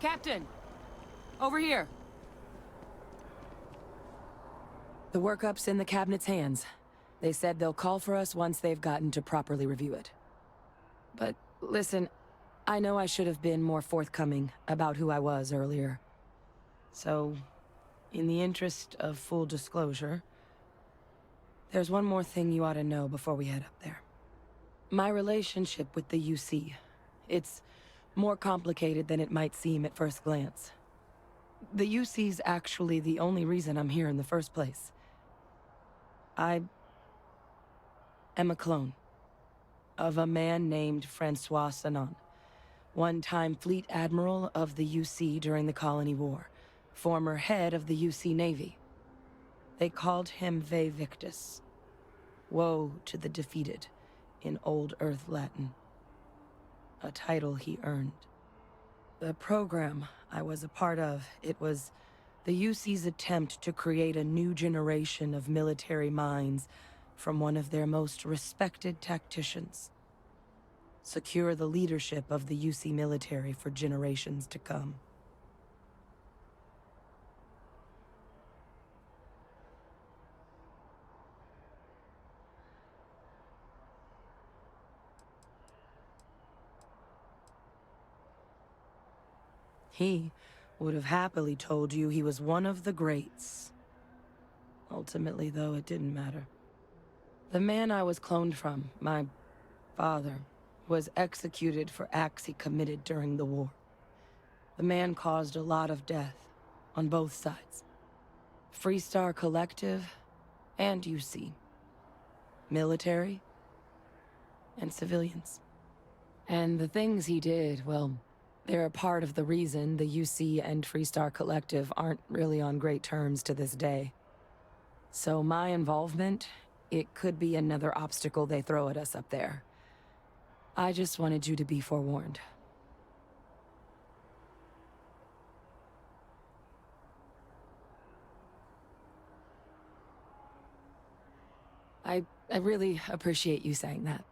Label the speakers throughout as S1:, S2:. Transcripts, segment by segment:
S1: Captain! Over here! The workup's in the cabinet's hands. They said they'll call for us once they've gotten to properly review it. But listen, I know I should have been more forthcoming about who I was earlier. So, in the interest of full disclosure, there's one more thing you ought to know before we head up there. My relationship with the UC. It's more complicated than it might seem at first glance. The UC's actually the only reason I'm here in the first place. I am a clone of a man named Francois Sanon, one-time fleet admiral of the UC during the Colony War, former head of the UC Navy. They called him Ve Victus, woe to the defeated, in Old Earth Latin. A title he earned. The program I was a part of, it was the UC's attempt to create a new generation of military minds from one of their most respected tacticians. Secure the leadership of the UC military for generations to come. He would have happily told you he was one of the greats. Ultimately, though, it didn't matter. The man I was cloned from, my father, was executed for acts he committed during the war. The man caused a lot of death, on both sides. Freestar Collective and UC. Military and civilians. And the things he did, well, they're a part of the reason the UC and Freestar Collective aren't really on great terms to this day. So my involvement, it could be another obstacle they throw at us up there. I just wanted you to be forewarned. I really appreciate you saying that.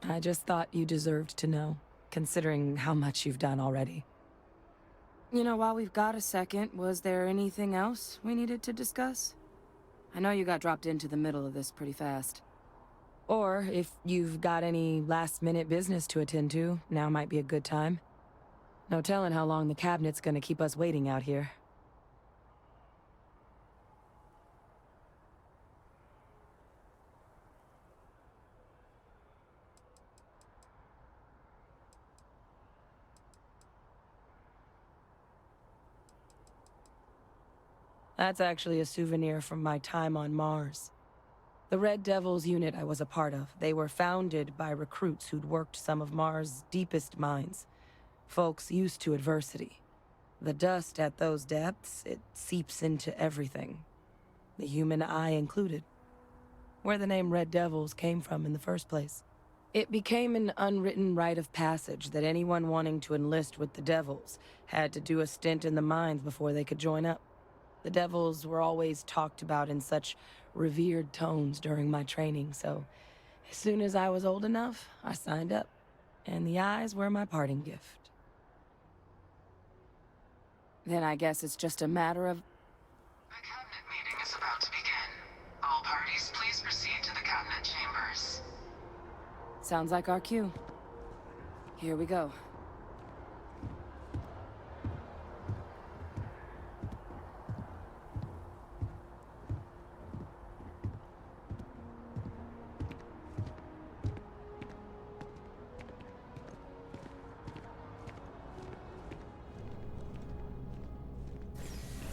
S1: I just thought you deserved to know, considering how much you've done already. You know, while we've got a second, was there anything else we needed to discuss? I know you got dropped into the middle of this pretty fast. Or, if you've got any last-minute business to attend to, now might be a good time. No telling how long the cabinet's gonna keep us waiting out here. That's actually a souvenir from my time on Mars. The Red Devils unit I was a part of, they were founded by recruits who'd worked some of Mars' deepest mines. Folks used to adversity. The dust at those depths, it seeps into everything. The human eye included. Where the name Red Devils came from in the first place. It became an unwritten rite of passage that anyone wanting to enlist with the Devils had to do a stint in the mines before they could join up. The Devils were always talked about in such revered tones during my training, so as soon as I was old enough, I signed up. And the eyes were my parting gift. Then I guess it's just a matter of...
S2: The cabinet meeting is about to begin. All parties, please proceed to the cabinet chambers.
S1: Sounds like our cue. Here we go.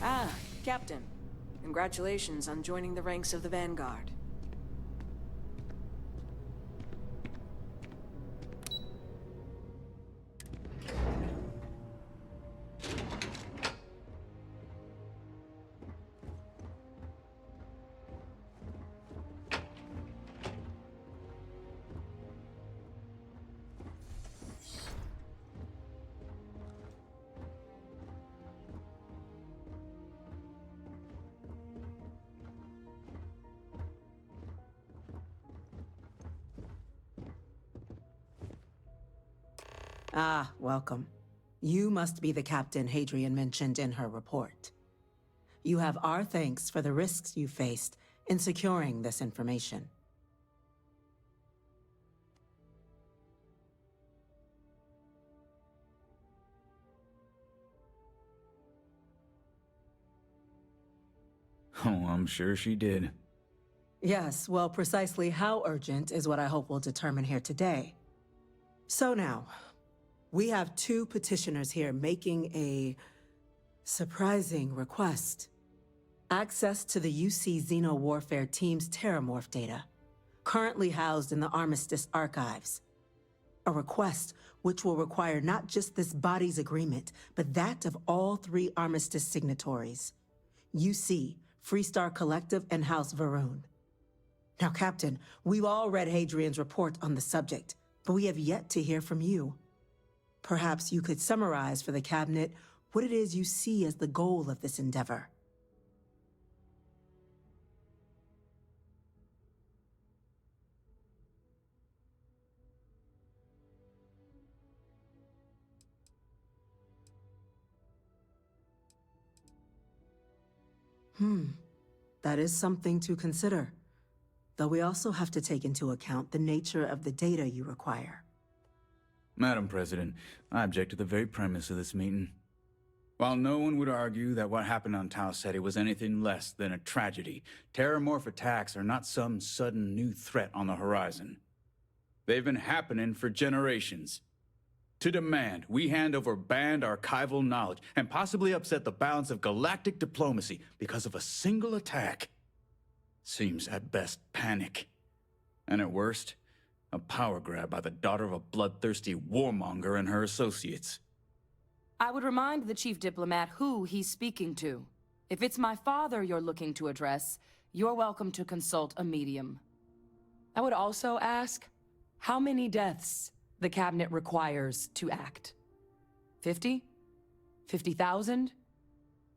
S3: Ah, Captain. Congratulations on joining the ranks of the Vanguard.
S4: Ah, welcome. You must be the captain Hadrian mentioned in her report. You have our thanks for the risks you faced in securing this information.
S5: Oh, I'm sure she did.
S4: Yes, well, precisely how urgent is what I hope we'll determine here today. So now, we have two petitioners here making a surprising request. Access to the UC Xeno-Warfare Team's Terramorph data, currently housed in the Armistice archives. A request which will require not just this body's agreement, but that of all three Armistice signatories. UC, Freestar Collective, and House Varun. Now, Captain, we've all read Hadrian's report on the subject, but we have yet to hear from you. Perhaps you could summarize for the Cabinet what it is you see as the goal of this endeavor. That is something to consider. Though we also have to take into account the nature of the data you require.
S5: Madam President, I object to the very premise of this meeting. While no one would argue that what happened on Tau Ceti was anything less than a tragedy, Terramorph attacks are not some sudden new threat on the horizon. They've been happening for generations. To demand we hand over banned archival knowledge and possibly upset the balance of galactic diplomacy because of a single attack seems at best panic. And at worst, a power grab by the daughter of a bloodthirsty warmonger and her associates.
S1: I would remind the chief diplomat who he's speaking to. If it's my father you're looking to address, you're welcome to consult a medium. I would also ask how many deaths the Cabinet requires to act. 50? 50,000?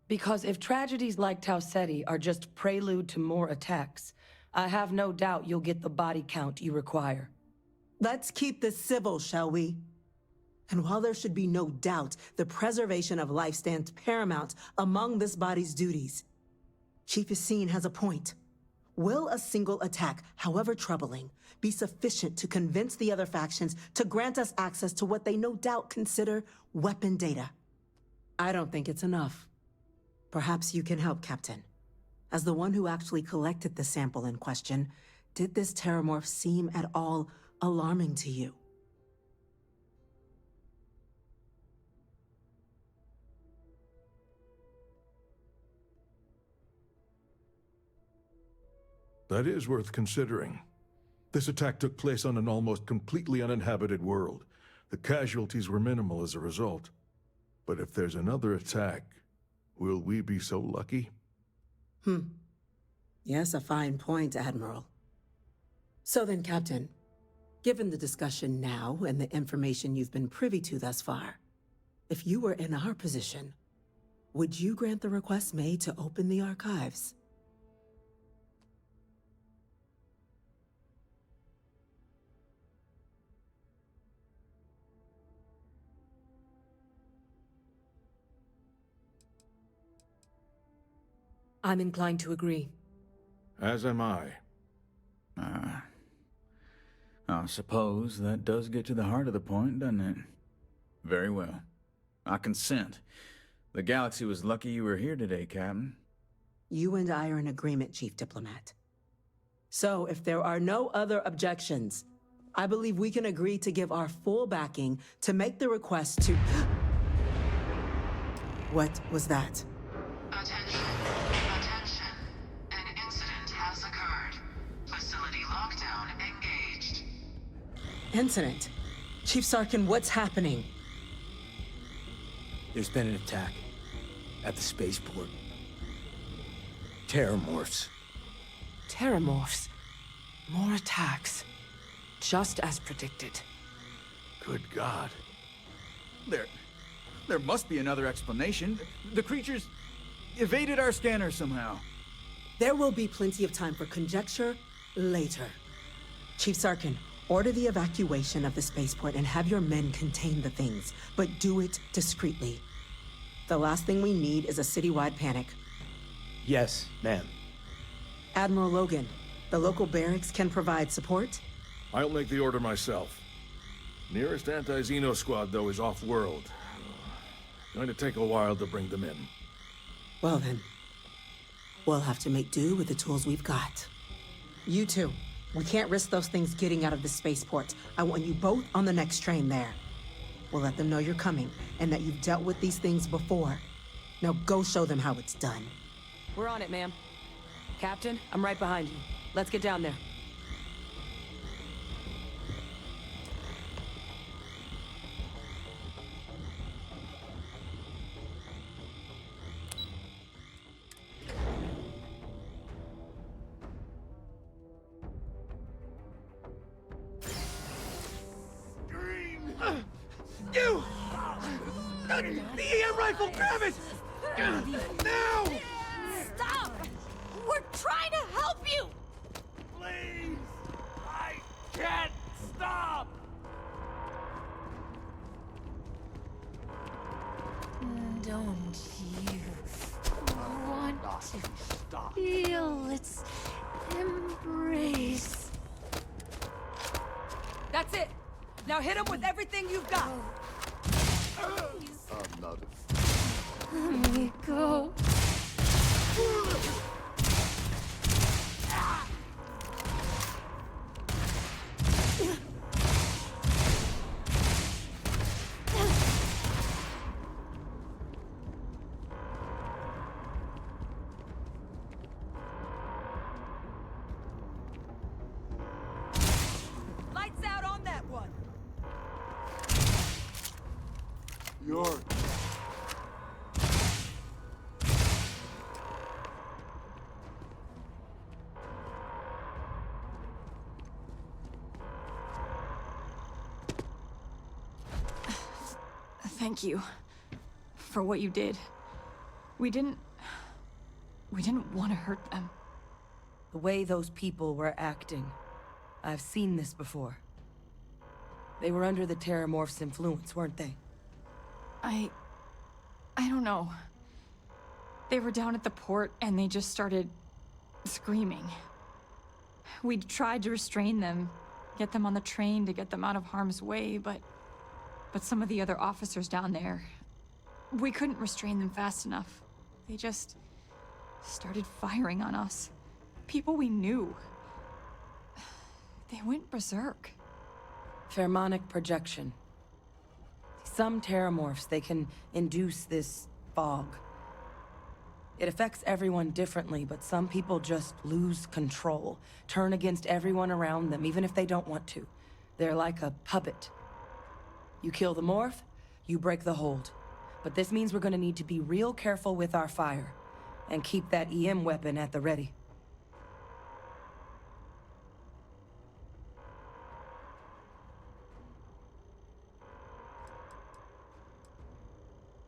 S1: Because if tragedies like Tau Ceti are just prelude to more attacks, I have no doubt you'll get the body count you require.
S4: Let's keep this civil, shall we? And while there should be no doubt the preservation of life stands paramount among this body's duties, Chief Yassine has a point. Will a single attack, however troubling, be sufficient to convince the other factions to grant us access to what they no doubt consider weapon data? I don't think it's enough. Perhaps you can help, Captain. As the one who actually collected the sample in question, did this Terramorph seem at all alarming to you?
S6: That is worth considering. This attack took place on an almost completely uninhabited world. The casualties were minimal as a result. But if there's another attack, will we be so lucky?
S4: Yes, a fine point, Admiral. So then, Captain, given the discussion now and the information you've been privy to thus far, if you were in our position, would you grant the request made to open the archives?
S1: I'm inclined to agree.
S6: As am I.
S5: I suppose that does get to the heart of the point, doesn't it? Very well. I consent. The galaxy was lucky you were here today, Captain.
S4: You and I are in agreement, Chief Diplomat. So, if there are no other objections, I believe we can agree to give our full backing to make the request to... What was that?
S2: Attention. Attention. An incident has occurred. Facility lockdown engaged.
S4: Incident? Chief Sarkin, what's happening?
S7: There's been an attack at the spaceport. Terramorphs.
S1: Terramorphs. More attacks. Just as predicted.
S6: Good God.
S5: There must be another explanation. The creatures evaded our scanner somehow.
S4: There will be plenty of time for conjecture later. Chief Sarkin, Order the evacuation of the spaceport and have your men contain the things, but do it discreetly. The last thing we need is a citywide panic.
S7: Yes, ma'am.
S4: Admiral Logan, the local barracks can provide support?
S6: I'll make the order myself. Nearest anti-Xeno squad, though, is off-world. Going to take a while to bring them in.
S4: Well then, we'll have to make do with the tools we've got. You two, we can't risk those things getting out of the spaceport. I want you both on the next train there. We'll let them know you're coming, and that you've dealt with these things before. Now go show them how it's done.
S1: We're on it, ma'am. Captain, I'm right behind you. Let's get down there.
S7: You! The EM rifle, grab it! Now!
S8: Stop! We're trying to help you!
S9: Please! I can't stop!
S8: Don't you want to feel its embrace?
S1: That's it! Now hit him with everything you've got!
S9: I'm not
S8: Let me go.
S1: Lights out on that one!
S9: You're...
S10: Thank you for what you did. We didn't want to hurt them.
S1: The way those people were acting. I've seen this before. They were under the Terramorph's influence, weren't they?
S10: I don't know. They were down at the port and they just started screaming. We tried to restrain them, get them on the train to get them out of harm's way, but some of the other officers down there, we couldn't restrain them fast enough. They just started firing on us. People we knew. They went berserk.
S1: Pheromonic projection. Some Terramorphs, they can induce this fog. It affects everyone differently, but some people just lose control, turn against everyone around them, even if they don't want to. They're like a puppet. You kill the morph, you break the hold. But this means we're gonna need to be real careful with our fire, and keep that EM weapon at the ready.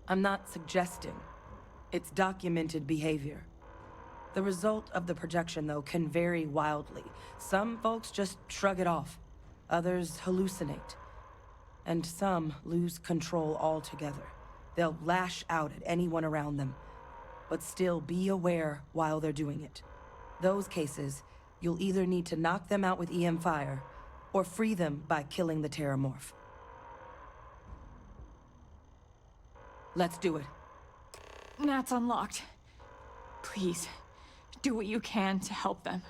S1: I'm not suggesting. It's documented behavior. The result of the projection, though, can vary wildly. Some folks just shrug it off. Others hallucinate. And some lose control altogether. They'll lash out at anyone around them, but still be aware while they're doing it. Those cases, you'll either need to knock them out with EM fire, or free them by killing the Terramorph. Let's do it.
S10: Nat's unlocked. Please, do what you can to help them.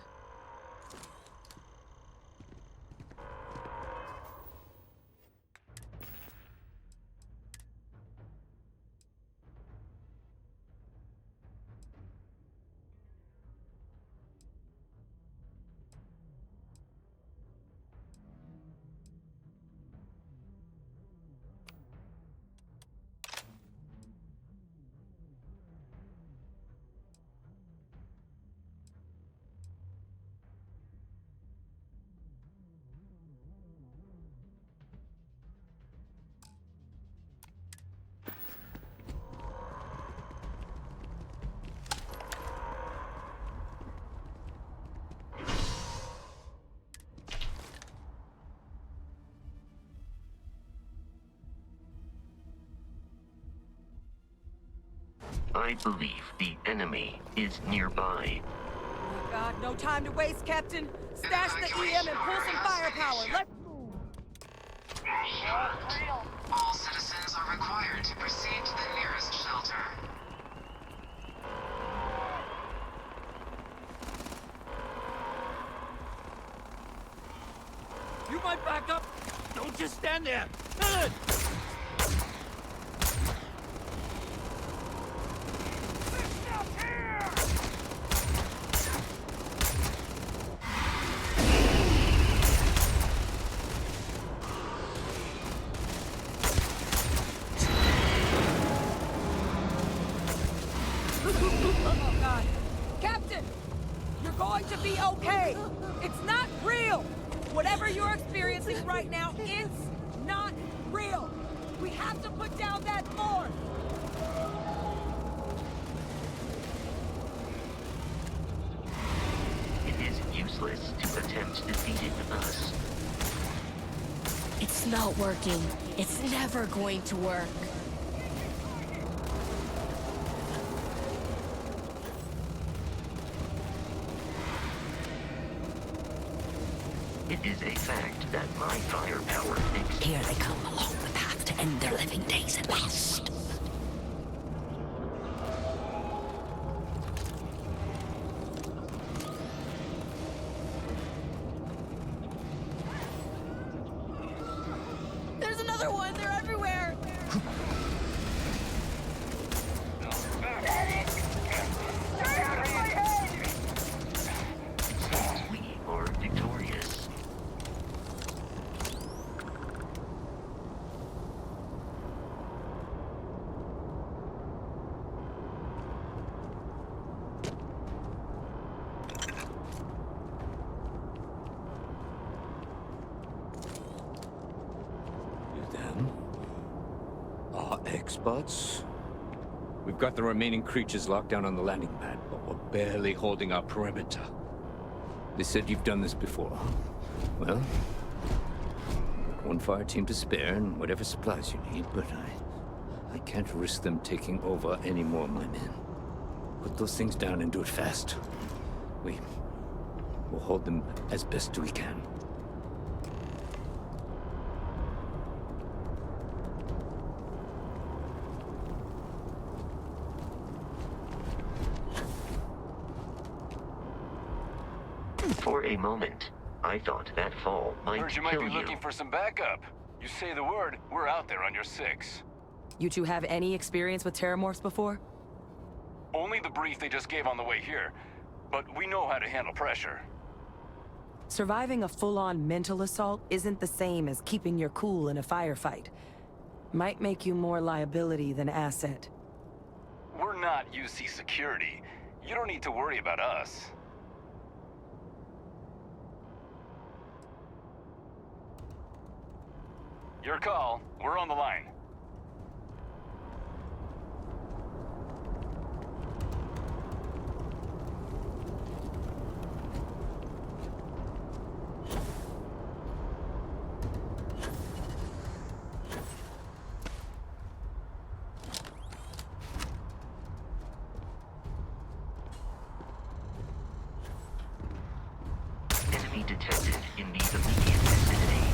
S11: I believe the enemy is nearby.
S8: Oh my God, no time to waste, Captain. Stash the EM and pull some firepower. Let's move.
S2: All citizens are required to proceed to the nearest shelter.
S9: You might back up. Don't just stand there.
S8: Oh God. Captain, you're going to be okay. It's not real. Whatever you're experiencing right now, it's not real. We have to put down that force.
S11: It is useless to attempt defeating us.
S12: It's not working. It's never going to work.
S11: It is a fact that my firepower
S12: Here they come along the path to end their living days at last. There's another one! They're everywhere!
S11: we are victorious.
S13: Them? Our experts? We've got the remaining creatures locked down on the landing pad, but we're barely holding our perimeter. They said you've done this before. Well, one fire team to spare and whatever supplies you need, but I can't risk them taking over any more of my men. Put those things down and do it fast. We'll hold them as best we can.
S11: For a moment, I thought that fall might
S9: Heard you might
S11: kill
S9: be looking for some backup. You say the word, we're out there on your 6.
S1: You two have any experience with terramorphs before?
S9: Only the brief they just gave on the way here. But we know how to handle pressure.
S1: Surviving a full-on mental assault isn't the same as keeping your cool in a firefight. Might make you more liability than asset.
S9: We're not UC security. You don't need to worry about us. Your call. We're on the line.
S11: Enemy detected in the immediate vicinity.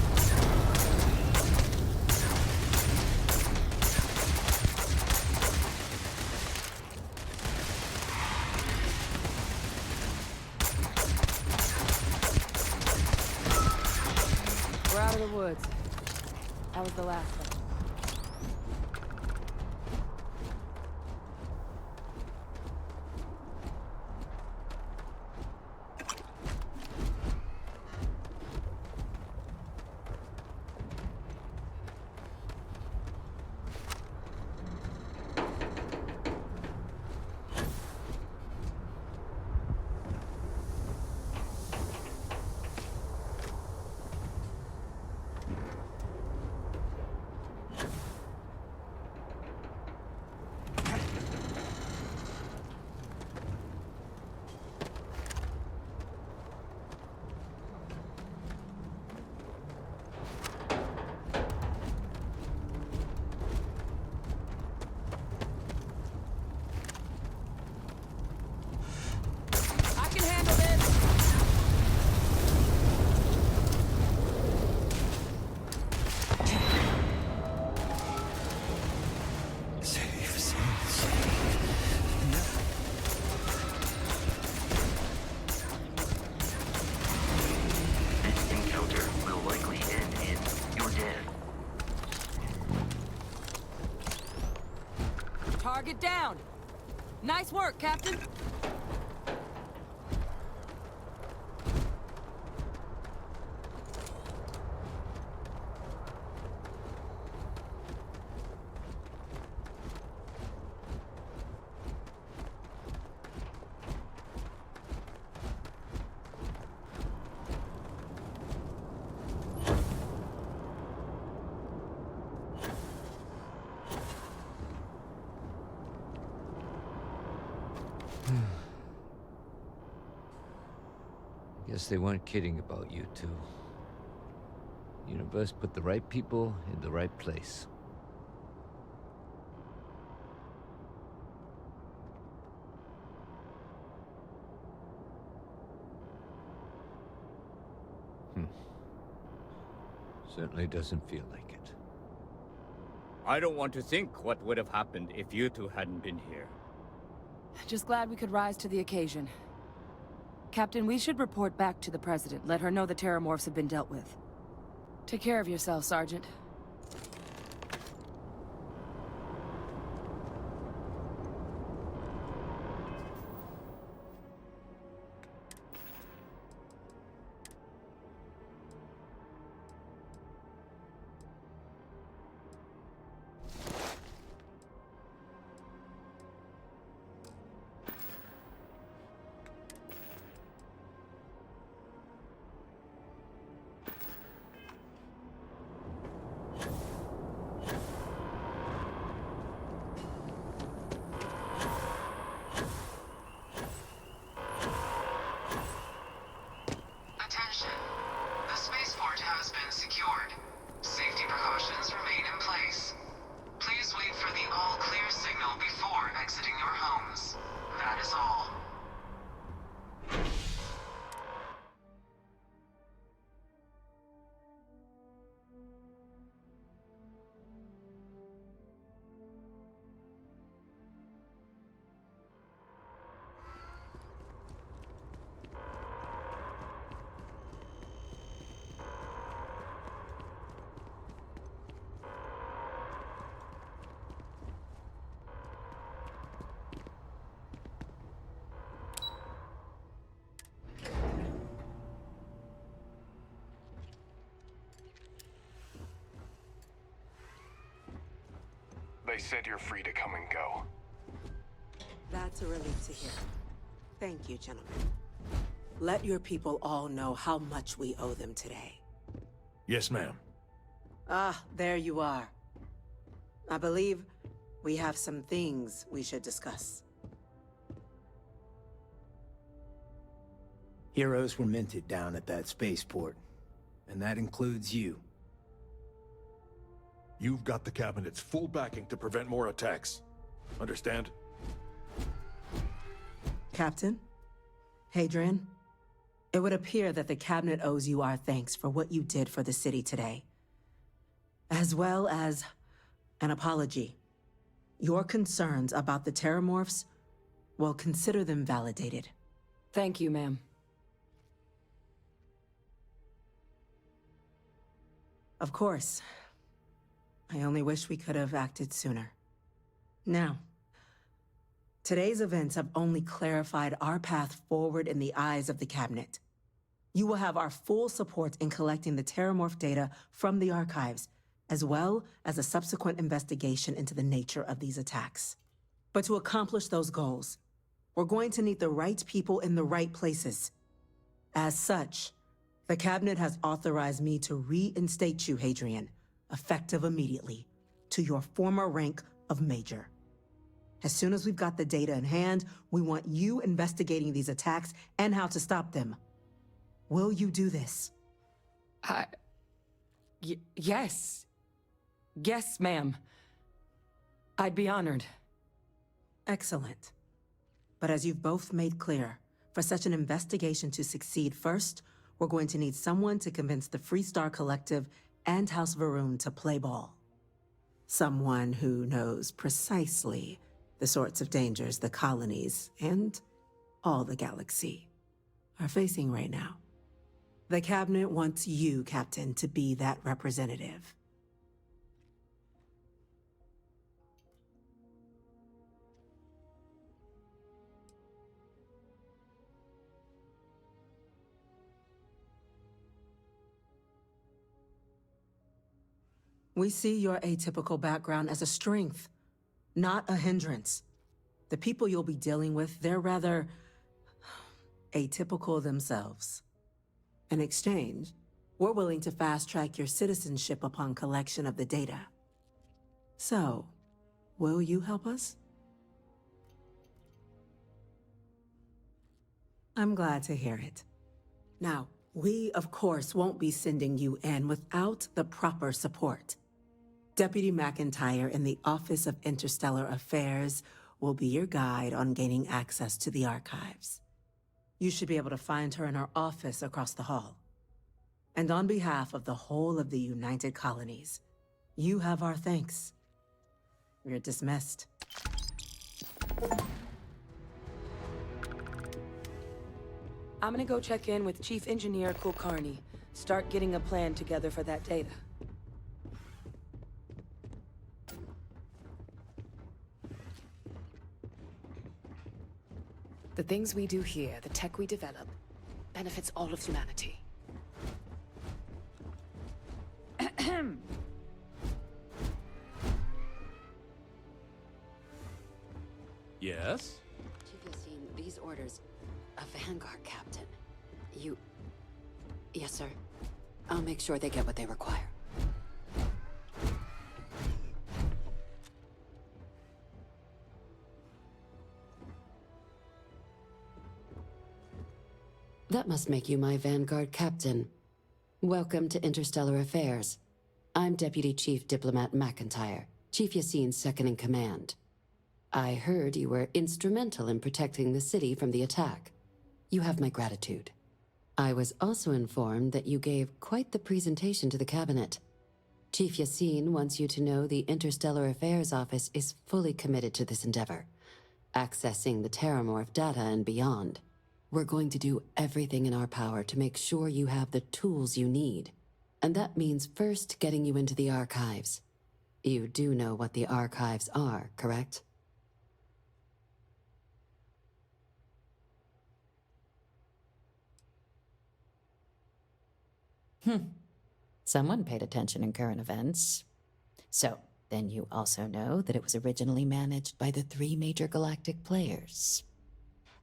S1: We're out of the woods. That was the last one.
S8: Target down! Nice work, Captain!
S13: Guess they weren't kidding about you two. Universe put the right people in the right place. Certainly doesn't feel like it.
S14: I don't want to think what would have happened if you two hadn't been here.
S1: Just glad we could rise to the occasion. Captain, we should report back to the President. Let her know the Terramorphs have been dealt with. Take care of yourself, Sergeant.
S2: Attention. The spaceport has been secured. Safety precautions remain in place. Please wait for the all-clear signal before exiting your homes. That is all.
S9: They said you're free to come and go.
S4: That's a relief to hear. Thank you, gentlemen. Let your people all know how much we owe them today.
S6: Yes, ma'am.
S4: Ah, there you are. I believe we have some things we should discuss.
S7: Heroes were minted down at that spaceport, and that includes you.
S6: You've got the Cabinet's full backing to prevent more attacks. Understand?
S4: Captain? Hadrian? It would appear that the Cabinet owes you our thanks for what you did for the city today. As well as an apology. Your concerns about the Terramorphs, well, consider them validated.
S1: Thank you, ma'am.
S4: Of course. I only wish we could have acted sooner. Now, today's events have only clarified our path forward in the eyes of the Cabinet. You will have our full support in collecting the Terramorph data from the archives, as well as a subsequent investigation into the nature of these attacks. But to accomplish those goals, we're going to need the right people in the right places. As such, the Cabinet has authorized me to reinstate you, Hadrian, effective immediately, to your former rank of Major. As soon as we've got the data in hand, we want you investigating these attacks and how to stop them. Will you do this?
S1: Yes. Yes, ma'am. I'd be honored.
S4: Excellent. But as you've both made clear, for such an investigation to succeed first, we're going to need someone to convince the Freestar Collective and House Varun to play ball. Someone who knows precisely the sorts of dangers the colonies and all the galaxy are facing right now. The Cabinet wants you, Captain, to be that representative. We see your atypical background as a strength, not a hindrance. The people you'll be dealing with, they're rather atypical themselves. In exchange, we're willing to fast-track your citizenship upon collection of the data. So, will you help us? I'm glad to hear it. Now, we, of course, won't be sending you in without the proper support. Deputy McIntyre in the Office of Interstellar Affairs will be your guide on gaining access to the archives. You should be able to find her in her office across the hall. And on behalf of the whole of the United Colonies, you have our thanks. You're dismissed.
S1: I'm gonna go check in with Chief Engineer Kulkarni. Start getting a plan together for that data.
S12: The things we do here, the tech we develop, benefits all of humanity.
S13: Yes?
S12: Chief Yassine, these orders... A Vanguard captain. You... Yes, sir. I'll make sure they get what they require. That must make you my Vanguard captain. Welcome to Interstellar Affairs. I'm Deputy Chief Diplomat McIntyre, Chief Yassine's second-in-command. I heard you were instrumental in protecting the city from the attack. You have my gratitude. I was also informed that you gave quite the presentation to the cabinet. Chief Yassine wants you to know the Interstellar Affairs Office is fully committed to this endeavor, accessing the Terramorph data and beyond. We're going to do everything in our power to make sure you have the tools you need. And that means first getting you into the archives. You do know what the archives are, correct?
S15: Someone paid attention in current events. So, then you also know that it was originally managed by the 3 major galactic players.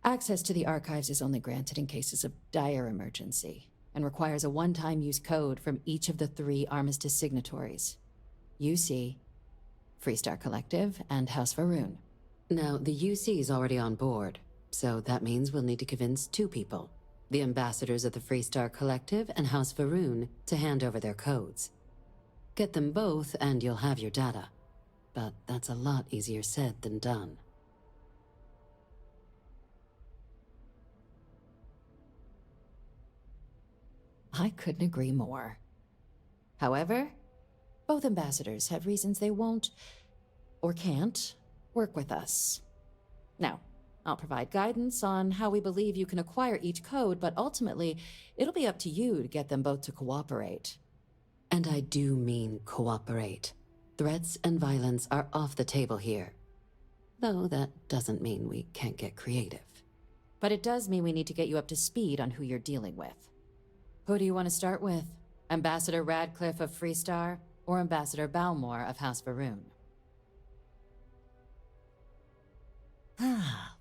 S15: Access to the archives is only granted in cases of dire emergency, and requires a one-time use code from each of the 3 Armistice signatories. UC, Freestar Collective, and House Varun.
S12: Now, the UC is already on board, so that means we'll need to convince 2 people. The ambassadors of the Freestar Collective and House Varun to hand over their codes. Get them both and you'll have your data. But that's a lot easier said than done.
S15: I couldn't agree more. However, both ambassadors have reasons they won't, or can't, work with us. Now, I'll provide guidance on how we believe you can acquire each code, but ultimately, it'll be up to you to get them both to cooperate.
S12: And I do mean cooperate. Threats and violence are off the table here. Though that doesn't mean we can't get creative.
S15: But it does mean we need to get you up to speed on who you're dealing with. Who do you want to start with? Ambassador Radcliffe of Freestar, or Ambassador Balmore of House Varun? Ah,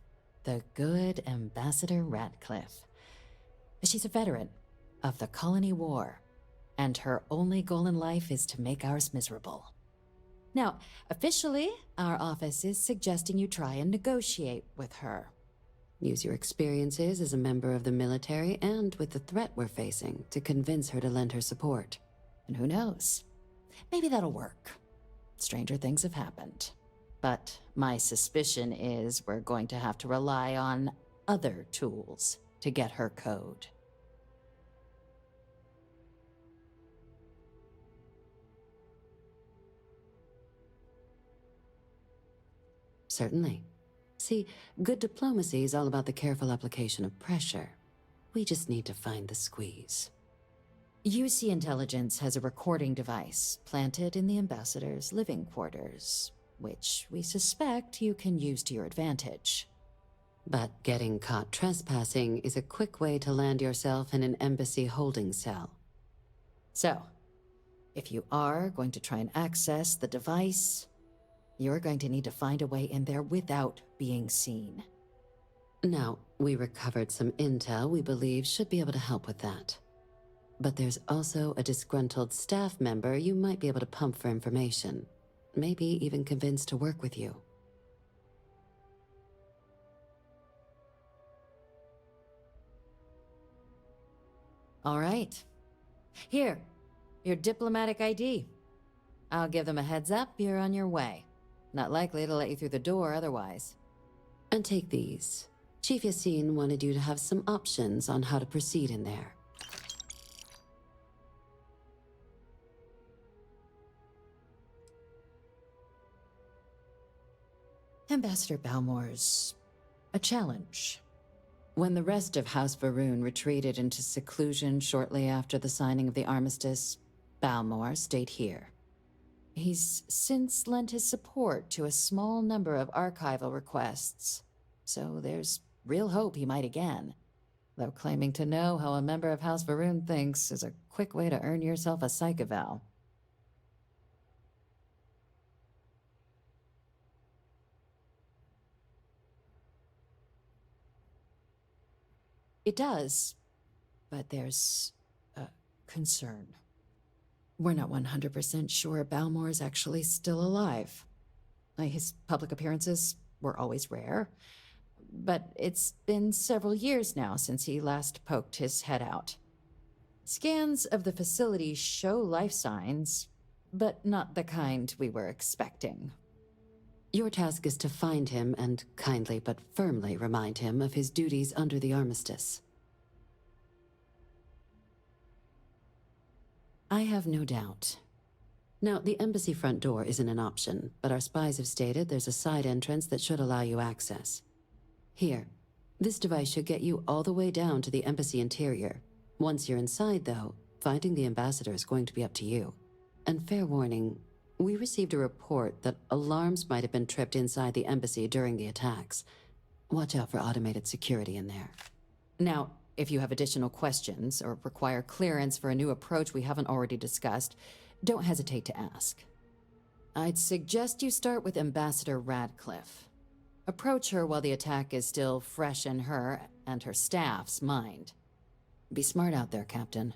S15: the good Ambassador Radcliffe. She's a veteran of the Colony War, and her only goal in life is to make ours miserable. Now, officially, our office is suggesting you try and negotiate with her.
S12: Use your experiences as a member of the military and with the threat we're facing to convince her to lend her support.
S15: And who knows? Maybe that'll work. Stranger things have happened. But my suspicion is we're going to have to rely on other tools to get her code.
S12: Certainly. See, good diplomacy is all about the careful application of pressure. We just need to find the squeeze.
S15: UC Intelligence has a recording device planted in the ambassador's living quarters, which we suspect you can use to your advantage.
S12: But getting caught trespassing is a quick way to land yourself in an embassy holding cell.
S15: So, If you are going to try and access the device, you're going to need to find a way in there without being seen.
S12: Now, we recovered some intel we believe should be able to help with that. But there's also a disgruntled staff member you might be able to pump for information. Maybe even convince to work with you.
S15: All right. Here, your diplomatic ID. I'll give them a heads up, you're on your way. Not likely to let you through the door otherwise.
S12: And take these. Chief Yassine wanted you to have some options on how to proceed in there.
S15: Ambassador Balmore's a challenge. When the rest of House Varun retreated into seclusion shortly after the signing of the armistice, Balmore stayed here. He's since lent his support to a small number of archival requests, so there's real hope he might again. Though claiming to know how a member of House Varun thinks is a quick way to earn yourself a psych eval. It does, but there's a concern. We're not 100% sure Balmore is actually still alive. His public appearances were always rare, but it's been several years now since he last poked his head out. Scans of the facility show life signs, but not the kind we were expecting.
S12: Your task is to find him and kindly but firmly remind him of his duties under the armistice. I have no doubt. Now, the embassy front door isn't an option, but our spies have stated there's a side entrance that should allow you access. Here, this device should get you all the way down to the embassy interior. Once you're inside, though, finding the ambassador is going to be up to you. And fair warning, we received a report that alarms might have been tripped inside the embassy during the attacks. Watch out for automated security in there.
S15: Now, if you have additional questions or require clearance for a new approach we haven't already discussed, don't hesitate to ask. I'd suggest you start with Ambassador Radcliffe. Approach her while the attack is still fresh in her and her staff's mind. Be smart out there, Captain.